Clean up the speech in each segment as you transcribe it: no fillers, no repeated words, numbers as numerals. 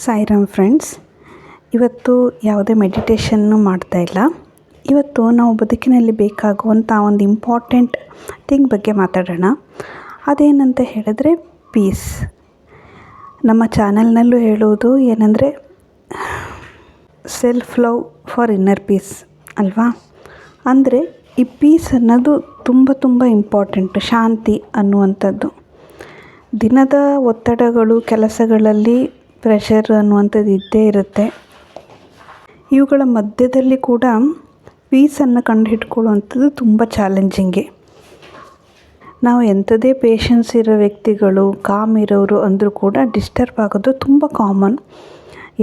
Sairam friends, ಇವತ್ತು ಯಾವುದೇ ಮೆಡಿಟೇಷನ್ನು ಮಾಡ್ತಾಯಿಲ್ಲ. ಇವತ್ತು ನಾವು ಬದುಕಿನಲ್ಲಿ ಬೇಕಾಗುವಂಥ ಒಂದು ಇಂಪಾರ್ಟೆಂಟ್ ಥಿಂಗ್ ಬಗ್ಗೆ ಮಾತಾಡೋಣ. ಅದೇನಂತ ಹೇಳಿದ್ರೆ ಪೀಸ್. ನಮ್ಮ ಚಾನಲ್ನಲ್ಲೂ ಹೇಳೋದು ಏನಂದರೆ self love for inner peace ಅಲ್ವಾ. ಅಂದರೆ ಈ ಪೀಸ್ ಅನ್ನೋದು ತುಂಬ ಇಂಪಾರ್ಟೆಂಟು. ಶಾಂತಿ ಅನ್ನುವಂಥದ್ದು ದಿನದ ಒತ್ತಡಗಳು, ಕೆಲಸಗಳಲ್ಲಿ ಪ್ರೆಷರ್ ಅನ್ನುವಂಥದ್ದು ಇದ್ದೇ ಇರುತ್ತೆ. ಇವುಗಳ ಮಧ್ಯದಲ್ಲಿ ಕೂಡ ಪೀಸನ್ನು ಕಂಡುಹಿಡ್ಕೊಳ್ಳುವಂಥದ್ದು ತುಂಬ ಚಾಲೆಂಜಿಂಗೆ. ನಾವು ಎಂಥದೇ ಪೇಷನ್ಸ್ ಇರೋ ವ್ಯಕ್ತಿಗಳು, ಕಾಮ್ ಇರೋರು ಅಂದರೂ ಕೂಡ ಡಿಸ್ಟರ್ಬ್ ಆಗೋದು ತುಂಬ ಕಾಮನ್.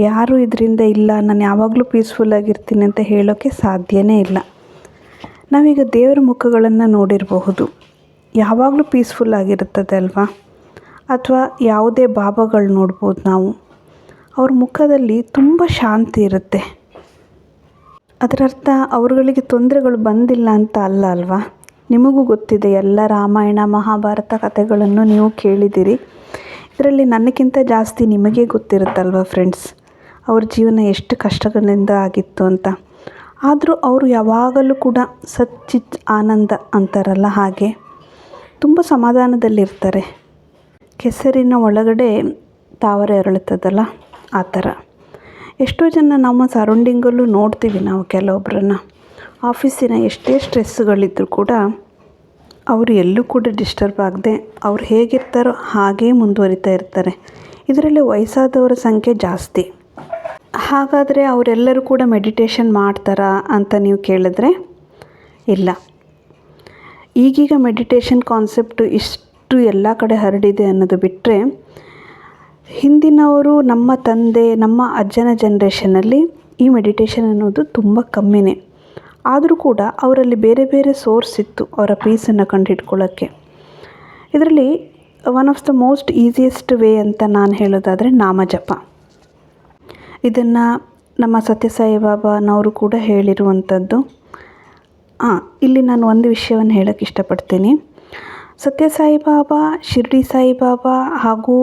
ಯಾರು ಇದರಿಂದ ಇಲ್ಲ ನಾನು ಯಾವಾಗಲೂ ಪೀಸ್ಫುಲ್ಲಾಗಿರ್ತೀನಿ ಅಂತ ಹೇಳೋಕ್ಕೆ ಸಾಧ್ಯವೇ ಇಲ್ಲ. ನಾವೀಗ ದೇವರ ಮುಖಗಳನ್ನು ನೋಡಿರಬಹುದು, ಯಾವಾಗಲೂ ಪೀಸ್ಫುಲ್ಲಾಗಿರುತ್ತದೆ ಅಲ್ವಾ. ಅಥವಾ ಯಾವುದೇ ಬಾಬಾಗಳು ನೋಡ್ಬೋದು ನಾವು, ಅವ್ರ ಮುಖದಲ್ಲಿ ತುಂಬ ಶಾಂತಿ ಇರುತ್ತೆ. ಅದರರ್ಥ ಅವರುಗಳಿಗೆ ತೊಂದರೆಗಳು ಬಂದಿಲ್ಲ ಅಂತ ಅಲ್ಲ ಅಲ್ವಾ. ನಿಮಗೂ ಗೊತ್ತಿದೆ, ಎಲ್ಲ ರಾಮಾಯಣ ಮಹಾಭಾರತ ಕಥೆಗಳನ್ನು ನೀವು ಕೇಳಿದ್ದೀರಿ. ಇದರಲ್ಲಿ ನನಗಿಂತ ಜಾಸ್ತಿ ನಿಮಗೇ ಗೊತ್ತಿರುತ್ತಲ್ವ ಫ್ರೆಂಡ್ಸ್, ಅವ್ರ ಜೀವನ ಎಷ್ಟು ಕಷ್ಟಗಳಿಂದ ಆಗಿತ್ತು ಅಂತ. ಆದರೂ ಅವರು ಯಾವಾಗಲೂ ಕೂಡ ಸಚ್ಚಿತ್ ಆನಂದ ಅಂತಾರಲ್ಲ, ಹಾಗೆ ತುಂಬ ಸಮಾಧಾನದಲ್ಲಿರ್ತಾರೆ. ಕೆಸರಿನ ಒಳಗಡೆ ತಾವರೆ ಅರಳುತ್ತದಲ್ಲ, ಆ ಥರ. ಎಷ್ಟೋ ಜನ ನಮ್ಮ ಸರೌಂಡಿಂಗಲ್ಲೂ ನೋಡ್ತೀವಿ ನಾವು ಕೆಲವೊಬ್ಬರನ್ನು. ಆಫೀಸಿನ ಎಷ್ಟೇ ಸ್ಟ್ರೆಸ್ಗಳಿದ್ದರೂ ಕೂಡ ಅವರು ಎಲ್ಲೂ ಕೂಡ ಡಿಸ್ಟರ್ಬ್ ಆಗದೆ ಅವ್ರು ಹೇಗಿರ್ತಾರೋ ಹಾಗೇ ಮುಂದುವರಿತಾ ಇರ್ತಾರೆ. ಇದರಲ್ಲಿ ವಯಸ್ಸಾದವರ ಸಂಖ್ಯೆ ಜಾಸ್ತಿ. ಹಾಗಾದರೆ ಅವರೆಲ್ಲರೂ ಕೂಡ ಮೆಡಿಟೇಷನ್ ಮಾಡ್ತಾರಾ ಅಂತ ನೀವು ಕೇಳಿದ್ರೆ ಇಲ್ಲ. ಈಗೀಗ ಮೆಡಿಟೇಷನ್ ಕಾನ್ಸೆಪ್ಟು ಇಷ್ಟು ಎಲ್ಲ ಕಡೆ ಹರಡಿದೆ ಅನ್ನೋದು ಬಿಟ್ಟರೆ, ಹಿಂದಿನವರು ನಮ್ಮ ತಂದೆ ನಮ್ಮ ಅಜ್ಜನ ಜನ್ರೇಷನಲ್ಲಿ ಈ ಮೆಡಿಟೇಷನ್ ಅನ್ನೋದು ತುಂಬ ಕಮ್ಮಿನೇ. ಆದರೂ ಕೂಡ ಅವರಲ್ಲಿ ಬೇರೆ ಸೋರ್ಸ್ ಇತ್ತು ಅವರ ಪೀಸನ್ನು ಕಂಡುಹಿಡ್ಕೊಳ್ಳೋಕ್ಕೆ. ಇದರಲ್ಲಿ one of the most easiest way ಅಂತ ನಾನು ಹೇಳೋದಾದರೆ ನಾಮಜಪ. ಇದನ್ನು ನಮ್ಮ ಸತ್ಯಸಾಯಿ ಬಾಬಾನವರು ಕೂಡ ಹೇಳಿರುವಂಥದ್ದು. ಇಲ್ಲಿ ನಾನು ಒಂದು ವಿಷಯವನ್ನು ಹೇಳೋಕ್ಕೆ ಇಷ್ಟಪಡ್ತೀನಿ. ಸತ್ಯಸಾಯಿ ಬಾಬಾ, ಶಿರ್ಡಿ ಸಾಯಿಬಾಬಾ ಹಾಗೂ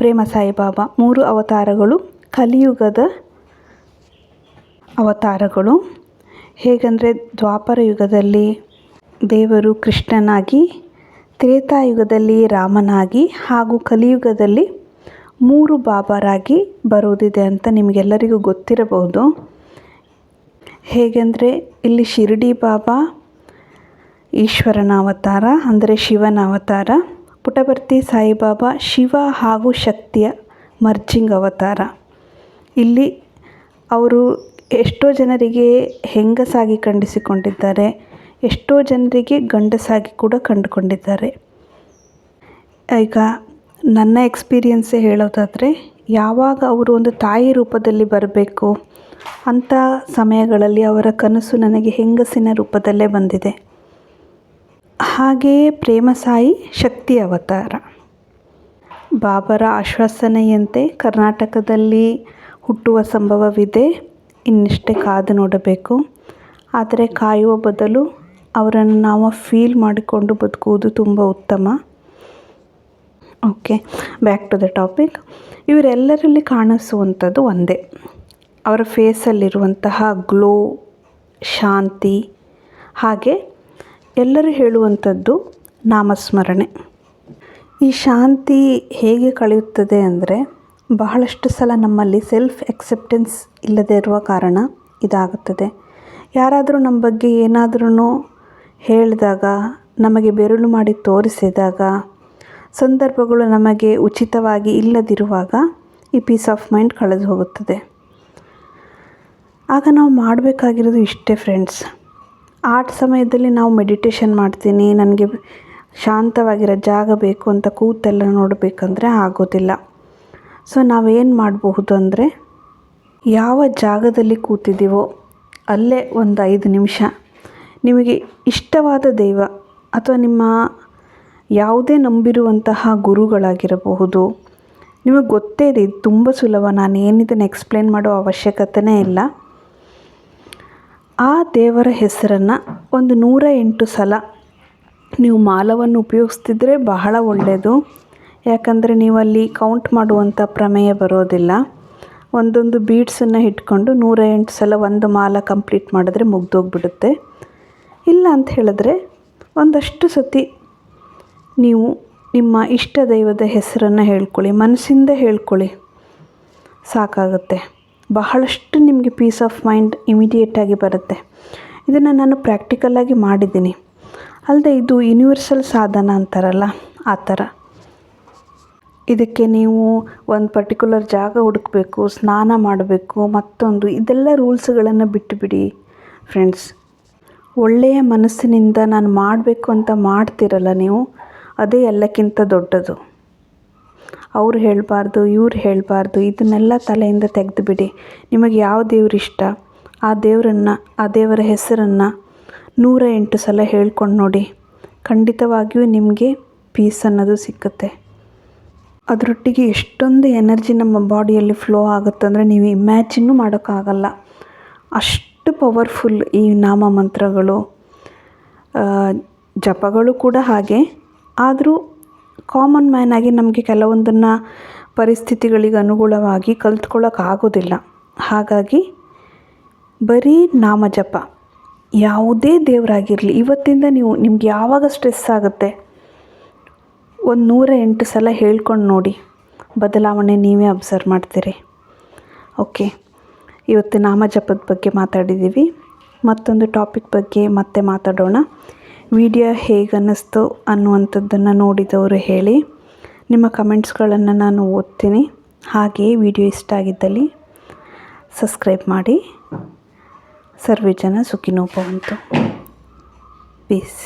ಪ್ರೇಮ ಸಾಯಿಬಾಬಾ 3 ಅವತಾರಗಳು ಕಲಿಯುಗದ ಅವತಾರಗಳು. ಹೇಗೆಂದರೆ ದ್ವಾಪರ ಯುಗದಲ್ಲಿ ದೇವರು ಕೃಷ್ಣನಾಗಿ, ತ್ರೇತಾಯುಗದಲ್ಲಿ ರಾಮನಾಗಿ ಹಾಗೂ ಕಲಿಯುಗದಲ್ಲಿ 3 ಬಾಬಾರಾಗಿ ಬರೋದಿದೆ ಅಂತ ನಿಮಗೆಲ್ಲರಿಗೂ ಗೊತ್ತಿರಬಹುದು. ಹೇಗೆಂದರೆ ಇಲ್ಲಿ ಶಿರ್ಡಿ ಬಾಬಾ ಈಶ್ವರನ ಅವತಾರ, ಅಂದರೆ ಶಿವನ ಅವತಾರ. ಪುಟಪರ್ತಿ ಸಾಯಿಬಾಬಾ ಶಿವ ಹಾಗೂ ಶಕ್ತಿಯ ಮರ್ಜಿಂಗ್ ಅವತಾರ. ಇಲ್ಲಿ ಅವರು ಎಷ್ಟೋ ಜನರಿಗೆ ಹೆಂಗಸಾಗಿ ಕಂಡಿಸಿಕೊಂಡಿದ್ದಾರೆ, ಎಷ್ಟೋ ಜನರಿಗೆ ಗಂಡಸಾಗಿ ಕೂಡ ಕಂಡುಕೊಂಡಿದ್ದಾರೆ. ಈಗ ನನ್ನ ಎಕ್ಸ್ಪೀರಿಯನ್ಸೇ ಹೇಳೋದಾದರೆ, ಯಾವಾಗ ಅವರು ಒಂದು ತಾಯಿ ರೂಪದಲ್ಲಿ ಬರಬೇಕು ಅಂಥ ಸಮಯಗಳಲ್ಲಿ ಅವರ ಕನಸು ನನಗೆ ಹೆಂಗಸಿನ ರೂಪದಲ್ಲೇ ಬಂದಿದೆ. ಹಾಗೆಯೇ ಪ್ರೇಮ ಸಾಯಿ ಶಕ್ತಿ ಅವತಾರ. ಬಾಬರ ಆಶ್ವಾಸನೆಯಂತೆ ಕರ್ನಾಟಕದಲ್ಲಿ ಹುಟ್ಟುವ ಸಂಭವವಿದೆ, ಇನ್ನಷ್ಟೇ ಕಾದು ನೋಡಬೇಕು. ಆದರೆ ಕಾಯುವ ಬದಲು ಅವರನ್ನು ನಾವು ಫೀಲ್ ಮಾಡಿಕೊಂಡು ಬದುಕುವುದು ತುಂಬ ಉತ್ತಮ. Okay, back to the topic. ಇವರೆಲ್ಲರಲ್ಲಿ ಕಾಣಿಸುವಂಥದ್ದು ಒಂದೇ, ಅವರ ಫೇಸಲ್ಲಿರುವಂತಹ ಗ್ಲೋ, ಶಾಂತಿ. ಹಾಗೆ ಎಲ್ಲರೂ ಹೇಳುವಂಥದ್ದು ನಾಮಸ್ಮರಣೆ. ಈ ಶಾಂತಿ ಹೇಗೆ ಕಳೆಯುತ್ತದೆ ಅಂದರೆ, ಬಹಳಷ್ಟು ಸಲ ನಮ್ಮಲ್ಲಿ ಸೆಲ್ಫ್ ಎಕ್ಸೆಪ್ಟೆನ್ಸ್ ಇಲ್ಲದೇ ಇರುವ ಕಾರಣ ಇದಾಗುತ್ತದೆ. ಯಾರಾದರೂ ನಮ್ಮ ಬಗ್ಗೆ ಏನಾದರೂ ಹೇಳಿದಾಗ, ನಮಗೆ ಬೆರಳು ಮಾಡಿ ತೋರಿಸಿದಾಗ, ಸಂದರ್ಭಗಳು ನಮಗೆ ಉಚಿತವಾಗಿ ಇಲ್ಲದಿರುವಾಗ ಈ ಪೀಸ್ ಆಫ್ ಮೈಂಡ್ ಕಳೆದು ಹೋಗುತ್ತದೆ. ಆಗ ನಾವು ಮಾಡಬೇಕಾಗಿರೋದು ಇಷ್ಟೇ ಫ್ರೆಂಡ್ಸ್. ಆ ಸಮಯದಲ್ಲಿ ನಾವು ಮೆಡಿಟೇಷನ್ ಮಾಡ್ತೀನಿ, ನನಗೆ ಶಾಂತವಾಗಿರೋ ಜಾಗ ಬೇಕು ಅಂತ ಕೂತೆಲ್ಲ ನೋಡಬೇಕಂದ್ರೆ ಆಗೋದಿಲ್ಲ. ಸೊ ನಾವೇನು ಮಾಡಬಹುದು ಅಂದರೆ, ಯಾವ ಜಾಗದಲ್ಲಿ ಕೂತಿದ್ದೀವೋ ಅಲ್ಲೇ ಒಂದು 5 ನಿಮಿಷ ನಿಮಗೆ ಇಷ್ಟವಾದ ದೈವ ಅಥವಾ ನಿಮ್ಮ ಯಾವುದೇ ನಂಬಿರುವಂತಹ ಗುರುಗಳಾಗಿರಬಹುದು, ನಿಮಗೆ ಗೊತ್ತೇ ಇದೆ, ಇದು ತುಂಬ ಸುಲಭ, ನಾನು ಏನಿದನ್ನು ಎಕ್ಸ್ಪ್ಲೇನ್ ಮಾಡೋ ಅವಶ್ಯಕತೆಯೇ ಇಲ್ಲ. ಆ ದೇವರ ಹೆಸರನ್ನು ಒಂದು 108 ಸಲ ನೀವು ಮಾಲವನ್ನು ಉಪಯೋಗಿಸ್ತಿದ್ರೆ ಬಹಳ ಒಳ್ಳೆಯದು. ಯಾಕಂದರೆ ನೀವಲ್ಲಿ ಕೌಂಟ್ ಮಾಡುವಂಥ ಪ್ರಮೇಯ ಬರೋದಿಲ್ಲ. ಒಂದೊಂದು ಬೀಡ್ಸನ್ನು ಇಟ್ಕೊಂಡು 108 ಸಲ ಒಂದು ಮಾಲ ಕಂಪ್ಲೀಟ್ ಮಾಡಿದ್ರೆ ಮುಗ್ದೋಗ್ಬಿಡುತ್ತೆ. ಇಲ್ಲ ಅಂತ ಹೇಳಿದ್ರೆ ಒಂದಷ್ಟು ಸತಿ ನೀವು ನಿಮ್ಮ ಇಷ್ಟ ದೈವದ ಹೆಸರನ್ನು ಹೇಳ್ಕೊಳ್ಳಿ, ಮನಸ್ಸಿಂದ ಹೇಳ್ಕೊಳ್ಳಿ, ಸಾಕಾಗುತ್ತೆ. ಬಹಳಷ್ಟು ನಿಮಗೆ ಪೀಸ್ ಆಫ್ ಮೈಂಡ್ ಇಮಿಡಿಯೇಟಾಗಿ ಬರುತ್ತೆ. ಇದನ್ನು ನಾನು ಪ್ರಾಕ್ಟಿಕಲಾಗಿ ಮಾಡಿದ್ದೀನಿ. ಅಲ್ಲದೆ ಇದು ಯೂನಿವರ್ಸಲ್ ಸಾಧನ ಅಂತಾರಲ್ಲ, ಆ ಥರ. ಇದಕ್ಕೆ ನೀವು ಒಂದು ಪರ್ಟಿಕ್ಯುಲರ್ ಜಾಗ ಹುಡುಕಬೇಕು, ಸ್ನಾನ ಮಾಡಬೇಕು, ಮತ್ತೊಂದು ಇದೆಲ್ಲ ರೂಲ್ಸ್ಗಳನ್ನು ಬಿಟ್ಟುಬಿಡಿ ಫ್ರೆಂಡ್ಸ್. ಒಳ್ಳೆಯ ಮನಸ್ಸಿನಿಂದ ನಾನು ಮಾಡಬೇಕು ಅಂತ ಮಾಡ್ತಿರಲ್ಲ ನೀವು, ಅದೇ ಎಲ್ಲಕ್ಕಿಂತ ದೊಡ್ಡದು. ಅವ್ರು ಹೇಳಬಾರ್ದು, ಇವ್ರು ಹೇಳಬಾರ್ದು, ಇದನ್ನೆಲ್ಲ ತಲೆಯಿಂದ ತೆಗೆದುಬಿಡಿ. ನಿಮಗೆ ಯಾವ ದೇವ್ರು ಇಷ್ಟ ಆ ದೇವರನ್ನು, ಆ ದೇವರ ಹೆಸರನ್ನು 108 ಸಲ ಹೇಳ್ಕೊಂಡು ನೋಡಿ. ಖಂಡಿತವಾಗಿಯೂ ನಿಮಗೆ ಪೀಸ್ ಅನ್ನೋದು ಸಿಕ್ಕುತ್ತೆ. ಅದರೊಟ್ಟಿಗೆ ಎಷ್ಟೊಂದು ಎನರ್ಜಿ ನಮ್ಮ ಬಾಡಿಯಲ್ಲಿ ಫ್ಲೋ ಆಗುತ್ತಂದರೆ ನೀವು ಇಮ್ಯಾಜಿನ್ನು ಮಾಡೋಕ್ಕಾಗಲ್ಲ. ಅಷ್ಟು ಪವರ್ಫುಲ್ ಈ ನಾಮ ಮಂತ್ರಗಳು, ಜಪಗಳು ಕೂಡ ಹಾಗೆ. ಆದರೂ ಕಾಮನ್ ಮ್ಯಾನ್ ಆಗಿ ನಮಗೆ ಕೆಲವೊಂದನ್ನು ಪರಿಸ್ಥಿತಿಗಳಿಗೆ ಅನುಗುಣವಾಗಿ ಕಲ್ತ್ಕೊಳ್ಳೋಕ್ಕಾಗೋದಿಲ್ಲ. ಹಾಗಾಗಿ ಬರೀ ನಾಮ ಜಪ, ಯಾವುದೇ ದೇವರಾಗಿರಲಿ, ಇವತ್ತಿಂದ ನಿಮ್ಗೆ ಯಾವಾಗ ಸ್ಟ್ರೆಸ್ ಆಗುತ್ತೆ ಒಂದು 108 ಸಲ ಹೇಳ್ಕೊಂಡು ನೋಡಿ, ಬದಲಾವಣೆ ನೀವೇ ಅಬ್ಸರ್ವ್ ಮಾಡ್ತೀರಿ. ಓಕೆ, ಇವತ್ತು ನಾಮ ಜಪದ ಬಗ್ಗೆ ಮಾತಾಡಿದ್ದೀವಿ. ಮತ್ತೊಂದು ಟಾಪಿಕ್ ಬಗ್ಗೆ ಮತ್ತೆ ಮಾತಾಡೋಣ. ವಿಡಿಯೋ ಹೇಗೆ ಅನ್ನಿಸ್ತು ಅನ್ನುವಂಥದ್ದನ್ನು ನೋಡಿದವರು ಹೇಳಿ. ನಿಮ್ಮ ಕಮೆಂಟ್ಸ್ಗಳನ್ನು ನಾನು ಓದ್ತೀನಿ. ಹಾಗೆಯೇ ವಿಡಿಯೋ ಇಷ್ಟ ಆಗಿದ್ದಲ್ಲಿ ಸಬ್ಸ್ಕ್ರೈಬ್ ಮಾಡಿ. ಸರ್ವೇ ಜನ ಸುಖಿನೋ ಭವಂತು. ಪೀಸ್.